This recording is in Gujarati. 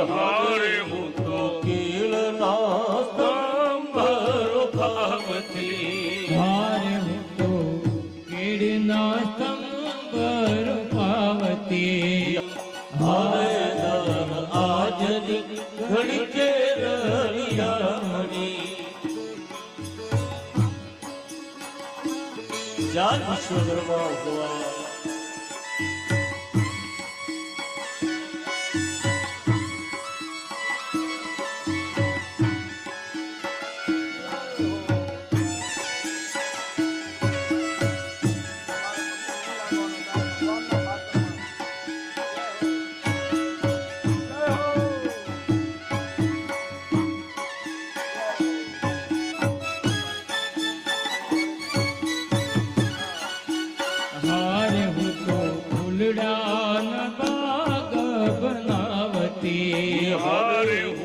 હારે હું તો કીળના સ્તંભ રૂપાવતી હારે હું તો કીળના સ્તંભ રૂપાવતી હવે દર આજની ઘડી કે રળિયામણી જાત વિશ્વકર્મા ભગવાન હારે હું તો ફૂલડાના બાગ બનાવતી હારે હું